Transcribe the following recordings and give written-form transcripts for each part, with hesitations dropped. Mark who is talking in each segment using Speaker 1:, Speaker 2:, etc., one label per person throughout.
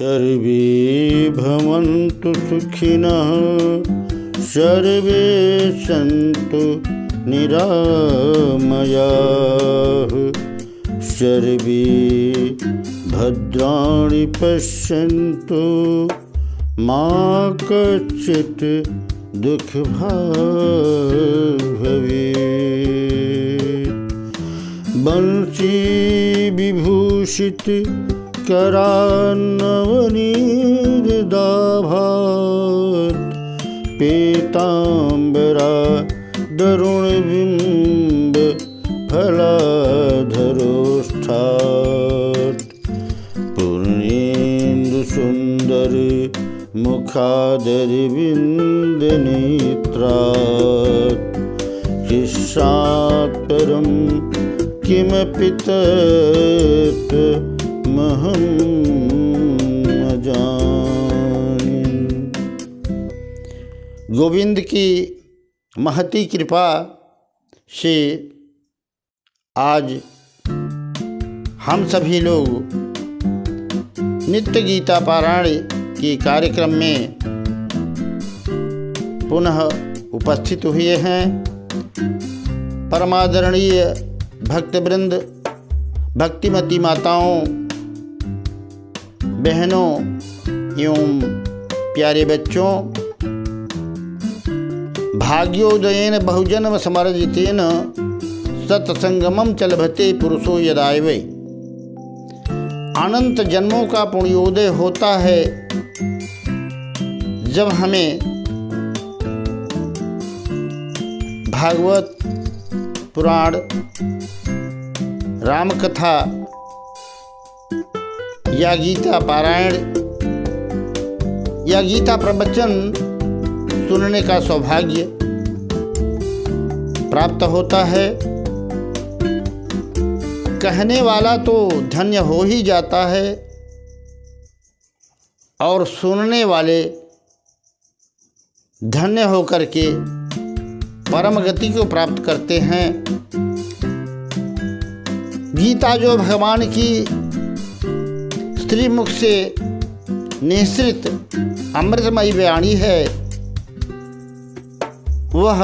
Speaker 1: सर्वे भवन्तु सुखिनः सर्वे सन्तु निरामयाः सर्वे भद्राणि पश्यन्तु मा कश्चित् दुःखभाग् भवेत्। बंसी विभूषित करान्नवनीरदाभात् पीताम्बरा दरुणबिम्ब फलाधरोष्ठात् पूर्णेन्दुसुन्दर मुखादरविन्दनेत्रात् शिष्यात् परं किमपि तत्त्वमहं न जाने। गोविंद की महती कृपा से आज हम सभी लोग नित्य गीता पारायण के कार्यक्रम में पुनः उपस्थित हुए हैं। परमादरणीय भक्तवृंद, भक्तिमती माताओं, बहनों एवं प्यारे बच्चों, भाग्योदयेन बहुजन्म समर्जितेन सत्संगमं च लभते पुरुषो यदायवै। अनंत जन्मों का पुण्योदय होता है जब हमें भागवत पुराण, राम कथा या गीता पारायण या गीता प्रवचन सुनने का सौभाग्य प्राप्त होता है। कहने वाला तो धन्य हो ही जाता है और सुनने वाले धन्य होकर के परम गति को प्राप्त करते हैं। गीता जो भगवान की श्रीमुख से निःसृत अमृतमयी वाणी है, वह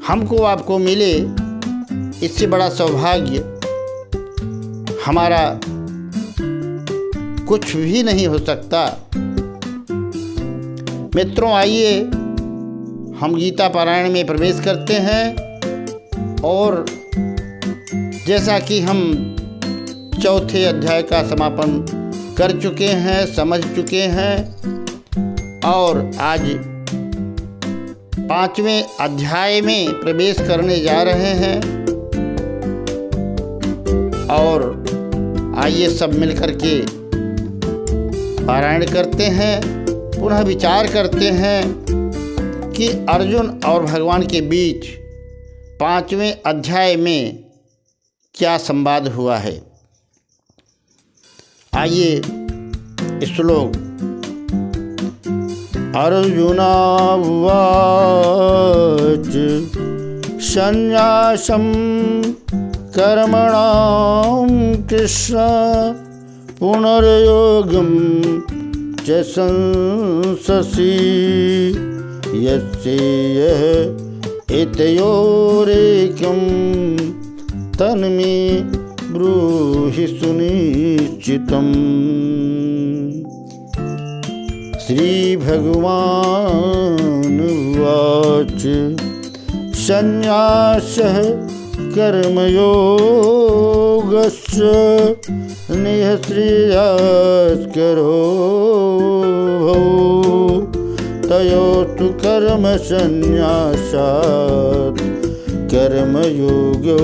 Speaker 1: हमको आपको मिले, इससे बड़ा सौभाग्य हमारा कुछ भी नहीं हो सकता। मित्रों, आइए हम गीता पारायण में प्रवेश करते हैं और जैसा कि हम चौथे अध्याय का समापन कर चुके हैं, समझ चुके हैं और आज 5वें अध्याय में प्रवेश करने जा रहे हैं। और आइए सब मिलकर के पारायण करते हैं, पुनः विचार करते हैं कि अर्जुन और भगवान के बीच 5वें अध्याय में क्या संवाद हुआ है। आइए श्लोक। अर्जुनावाच संन्यासं कर्मणां कृष्ण पुनर्योगं च संससि यस्येह एतयोरेकं तन्मे ब्रूहि सुनिश्चितम्। श्रीभगवानुवाच संन्यासः कर्मयोगस्य निःश्रेयस्करो भवेत् तयोस्तु कर्मसन्न्यासात् कर्मयोगो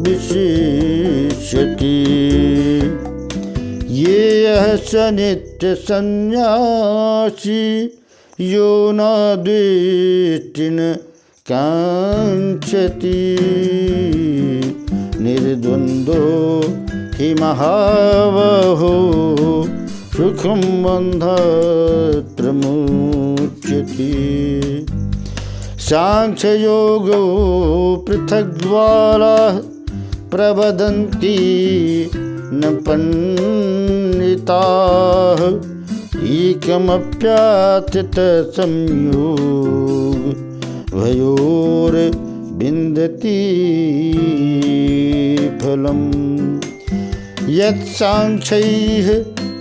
Speaker 1: विशिष्यते। ये स नित्यसन्न्यासी यो न द्वेष्टि न काङ्क्षति निर्द्वन्द्वो हि महाबाहो सुखं बन्धात् मुच्यते। सांख्ययोगो पृथग्द्वारा प्रवदन्ति न पण्डिताः एकमप्याथित संयोग भयोर्विन्दति फलम् यत्साङ्ख्यैः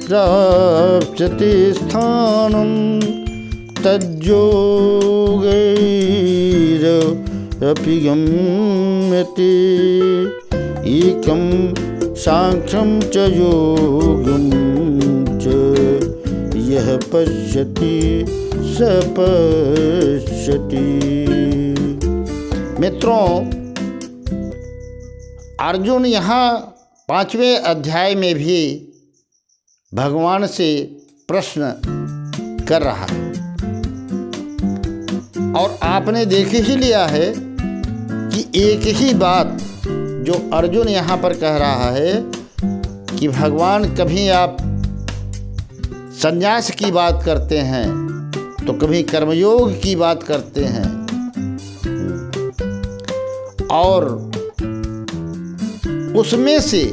Speaker 1: प्राप्स्यते स्थानं तज्योगैरपि गम्यते एकं साङ्ख्यं च योगं च यः पश्यति स पश्यति। मित्रों, अर्जुन यहाँ 5वें अध्याय में भी भगवान से प्रश्न कर रहा है और आपने देख ही लिया है कि एक ही बात जो अर्जुन यहाँ पर कह रहा है कि भगवान कभी आप संन्यास की बात करते हैं तो कभी कर्मयोग की बात करते हैं और उसमें से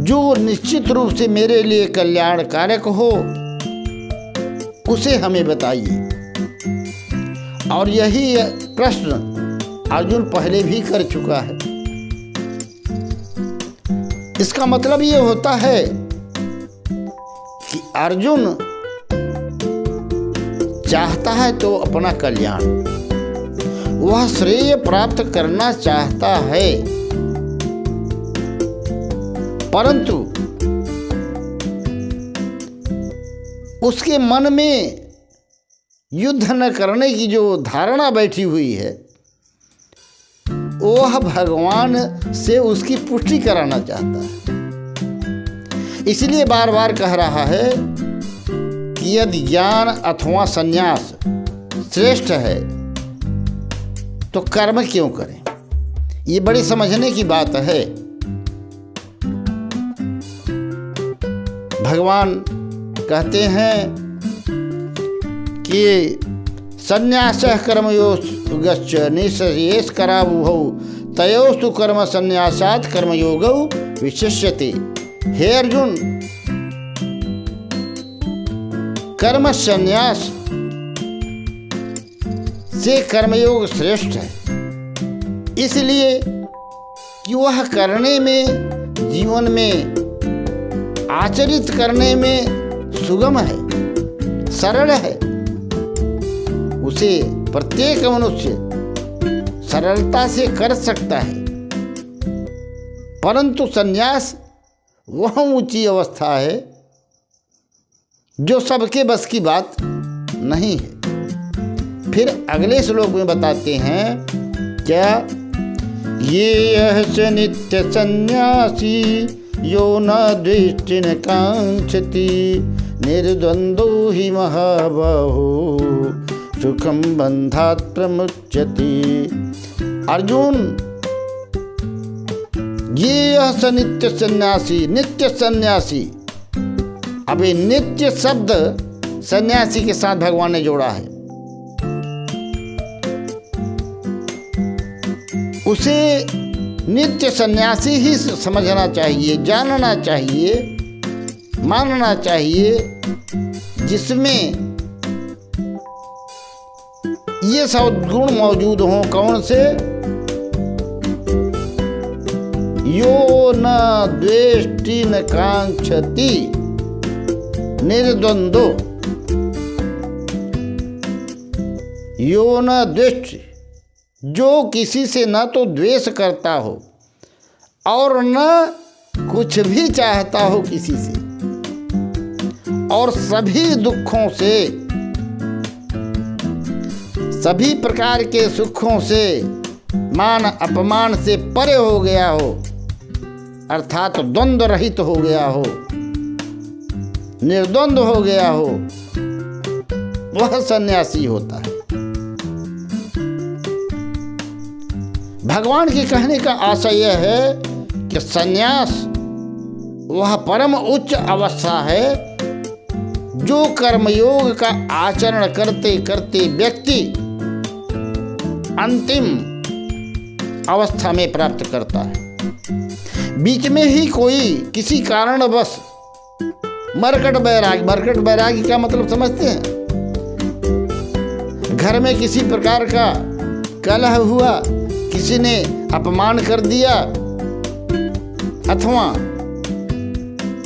Speaker 1: जो निश्चित रूप से मेरे लिए कल्याणकारक हो उसे हमें बताइए। और यही प्रश्न अर्जुन पहले भी कर चुका है। इसका मतलब ये होता है कि अर्जुन चाहता है तो अपना कल्याण, वह श्रेय प्राप्त करना चाहता है, परंतु उसके मन में युद्ध न करने की जो धारणा बैठी हुई है वह भगवान से उसकी पुष्टि कराना चाहता है। इसलिए बार बार कह रहा है कि यदि ज्ञान अथवा संन्यास श्रेष्ठ है तो कर्म क्यों करें। ये बड़ी समझने की बात है। भगवान कहते हैं कि संन्यासः कर्मयोगश्च निःश्रेयस् करावुहौ तयोस्तु कर्म संन्यासात् कर्मयोगौ विशिष्यते। हे अर्जुन, कर्म संन्यास से कर्मयोग श्रेष्ठ है, इसलिए कि वह करने में, जीवन में आचरित करने में सुगम है, सरल है। उसे प्रत्येक मनुष्य सरलता से कर सकता है, परंतु संन्यास वह ऊंची अवस्था है जो सबके बस की बात नहीं है। फिर अगले श्लोक में बताते हैं क्या, ये यह च नित्य सन्यासी यो न द्वेष्टि न कांक्षति निर्द्वंद्वो हि महाबाहो सुखम बंधात् प्रमुच्यति। अर्जुन, ये यह स नित्य सन्यासी, नित्य सन्यासी। अब ये नित्य शब्द सन्यासी के साथ भगवान ने जोड़ा है। उसे नित्य सन्यासी ही समझना चाहिए, जानना चाहिए, मानना चाहिए, जिसमें ये सद्गुण मौजूद हों। कौन से? यो न द्वेष्टि न कांक्षति निर्द्वंद्वो। यो न द्वेष्टि, जो किसी से न तो द्वेष करता हो और न कुछ भी चाहता हो किसी से, और सभी दुखों से, सभी प्रकार के सुखों से, मान अपमान से परे हो गया हो, अर्थात द्वंद्व रहित हो गया हो, निर्द्वंद्व हो गया हो, वह सन्यासी होता है। भगवान के कहने का आशय यह है कि सन्यास वह परम उच्च अवस्था है जो कर्मयोग का आचरण करते करते व्यक्ति अंतिम अवस्था में प्राप्त करता है। बीच में ही कोई किसी कारणवश मरकट वैरागी का मतलब समझते हैं? घर में किसी प्रकार का कलह हुआ, किसी ने अपमान कर दिया, अथवा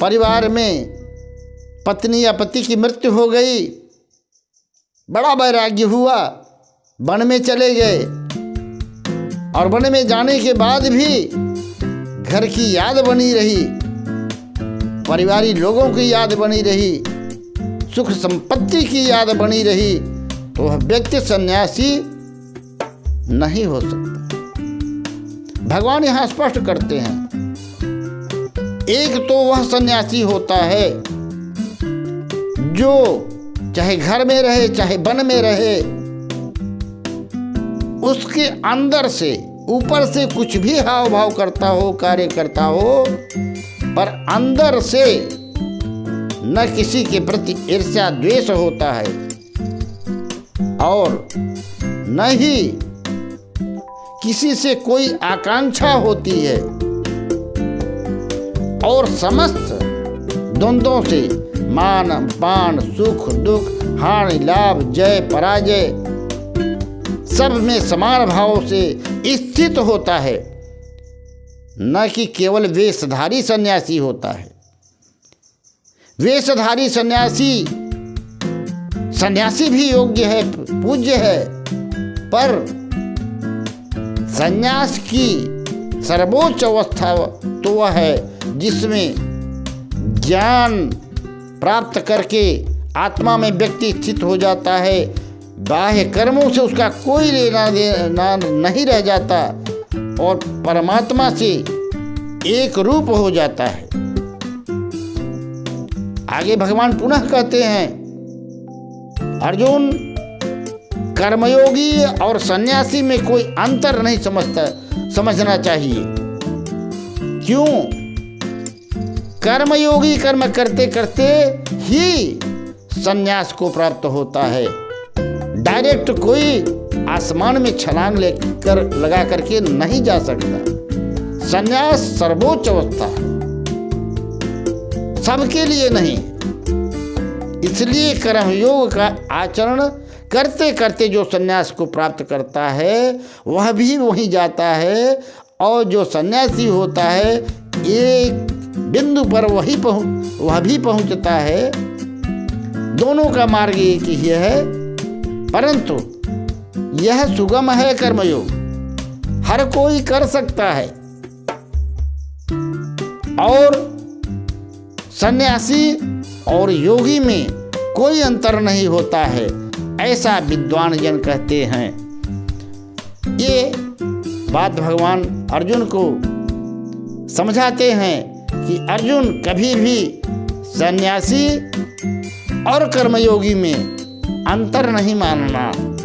Speaker 1: परिवार में पत्नी या पति की मृत्यु हो गई, बड़ा वैराग्य हुआ, वन में चले गए और वन में जाने के बाद भी घर की याद बनी रही, परिवारी लोगों की याद बनी रही, सुख संपत्ति की याद बनी रही, तो वह व्यक्ति सन्यासी नहीं हो सकता। भगवान यहाँ स्पष्ट करते हैं, एक तो वह सन्यासी होता है जो चाहे घर में रहे चाहे वन में रहे, उसके अंदर से ऊपर से कुछ भी हाव भाव करता हो, कार्य करता हो, पर अंदर से न किसी के प्रति ईर्ष्या द्वेष होता है और न ही किसी से कोई आकांक्षा होती है, और समस्त द्वंद्वों से मान पान सुख दुख हानि लाभ जय पराजय सब में समान भाव से स्थित होता है। न कि केवल वेशधारी सन्यासी होता है। वेशधारी सन्यासी भी योग्य है, पूज्य है, पर सन्यास की सर्वोच्च अवस्था तो वह है जिसमें ज्ञान प्राप्त करके आत्मा में व्यक्ति स्थित हो जाता है, बाह्य कर्मों से उसका कोई लेना देना नहीं रह जाता और परमात्मा से एक रूप हो जाता है। आगे भगवान पुनः कहते हैं, अर्जुन, कर्मयोगी और सन्यासी में कोई अंतर नहीं समझना चाहिए। क्यों? कर्मयोगी कर्म करते करते ही सन्यास को प्राप्त होता है। डायरेक्ट कोई आसमान में छलांग लगा करके नहीं जा सकता। सन्यास सर्वोच्च अवस्था है, सबके लिए नहीं। इसलिए कर्मयोग का आचरण करते करते जो सन्यास को प्राप्त करता है वह भी वहीं जाता है, और जो सन्यासी होता है एक बिंदु पर वह भी पहुंचता है। दोनों का मार्ग एक ही है, परंतु यह सुगम है कर्मयोग, हर कोई कर सकता है। और सन्यासी और योगी में कोई अंतर नहीं होता है, ऐसा विद्वान जन कहते हैं। ये बात भगवान अर्जुन को समझाते हैं कि अर्जुन कभी भी सन्यासी और कर्मयोगी में अंतर नहीं मानना।